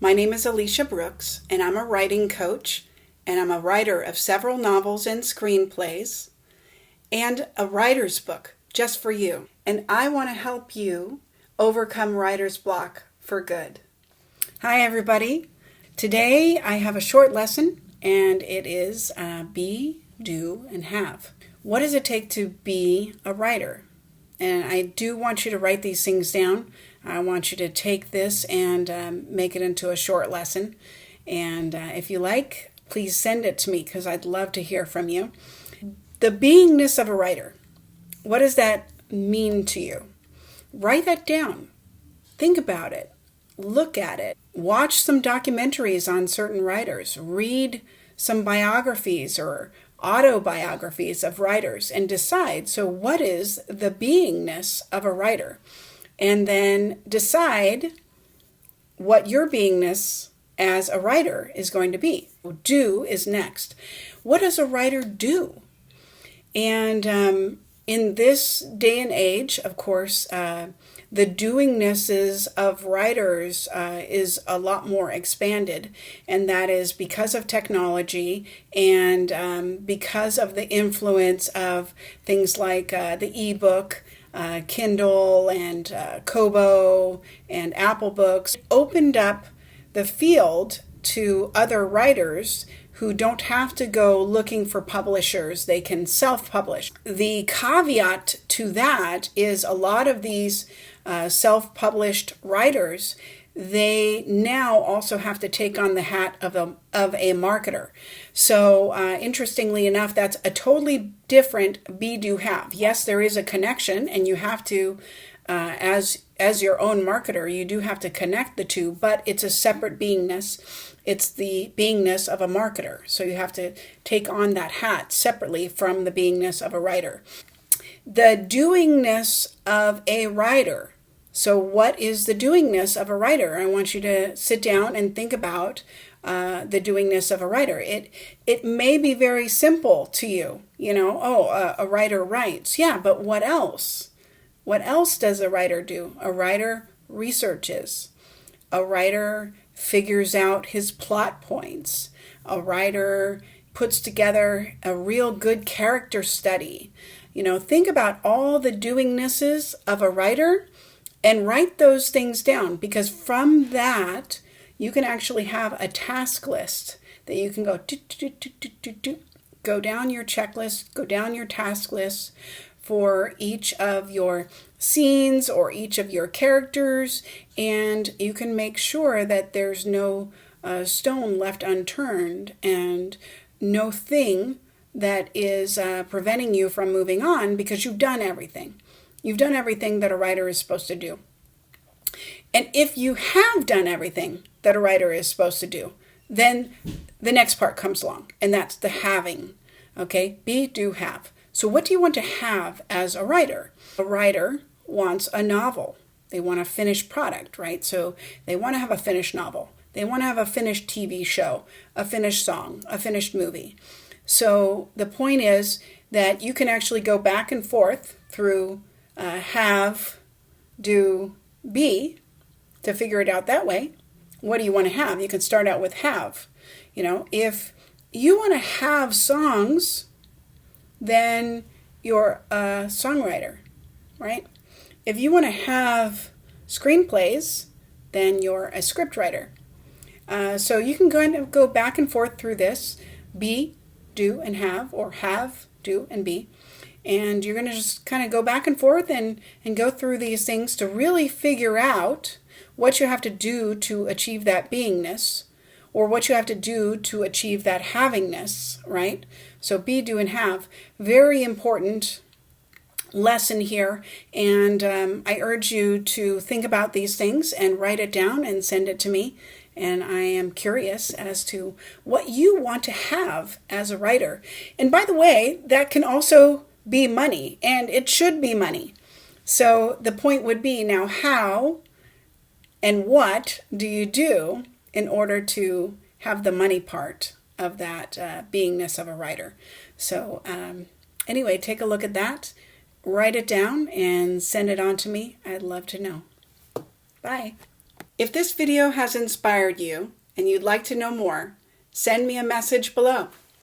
My name is Alicia Brooks, and I'm a writing coach, and I'm a writer of several novels and screenplays, and a writer's book just for you. And I want to help you overcome writer's block for good. Hi, everybody. Today I have a short lesson, and it is be, do, and have. What does it take to be a writer? And I do want you to write these things down. I want you to take this and make it into a short lesson. And if you like, please send it to me because I'd love to hear from you. The beingness of a writer. What does that mean to you? Write that down. Think about it. Look at it. Watch some documentaries on certain writers. Read some biographies or autobiographies of writers and decide, so what is the beingness of a writer? And then decide what your beingness as a writer is going to be. Do is next. What does a writer do? And in this day and age, of course, the doingnesses of writers is a lot more expanded, and that is because of technology and because of the influence of things like the ebook, Kindle, and Kobo, and Apple Books. It opened up the field to other writers who don't have to go looking for publishers. They can self-publish. The caveat to that is a lot of these self-published writers, they now also have to take on the hat of a marketer. So interestingly enough, that's a totally different be, do, have. Yes, there is a connection, and you have to, as your own marketer, you do have to connect the two, but it's a separate beingness. It's the beingness of a marketer. So you have to take on that hat separately from the beingness of a writer. The doingness of a writer. So what is the doingness of a writer? I want you to sit down and think about the doingness of a writer. It may be very simple to you. A writer writes. Yeah, but what else? What else does a writer do? A writer researches. A writer figures out his plot points. A writer puts together a real good character study. Think about all the doingnesses of a writer and write those things down, because from that, you can actually have a task list that you can go down your checklist, go down your task list for each of your scenes or each of your characters, and you can make sure that there's no stone left unturned and no thing that is preventing you from moving on, because you've done everything. You've done everything that a writer is supposed to do. And if you have done everything that a writer is supposed to do, then the next part comes along, and that's the having. Okay? Be, do, have. So what do you want to have as a writer? A writer wants a novel. They want a finished product, right? So they want to have a finished novel. They want to have a finished TV show, a finished song, a finished movie. So the point is that you can actually go back and forth through have, do, be to figure it out that way. What do you want to have? You can start out with have. If you want to have songs, then you're a songwriter, right? If you want to have screenplays, then you're a scriptwriter. So you can go back and forth through this, be, do, and have, or have, do, and be. And you're going to just kind of go back and forth and go through these things to really figure out what you have to do to achieve that beingness, or what you have to do to achieve that havingness, right? So be, do, and have. Very important lesson here. And I urge you to think about these things and write it down and send it to me. And I am curious as to what you want to have as a writer. And by the way, that can also be money, and it should be money. So the point would be, now how and what do you do in order to have the money part of that beingness of a writer? So anyway, take a look at that, write it down, and send it on to me. I'd love to know. Bye. If this video has inspired you and you'd like to know more, send me a message below.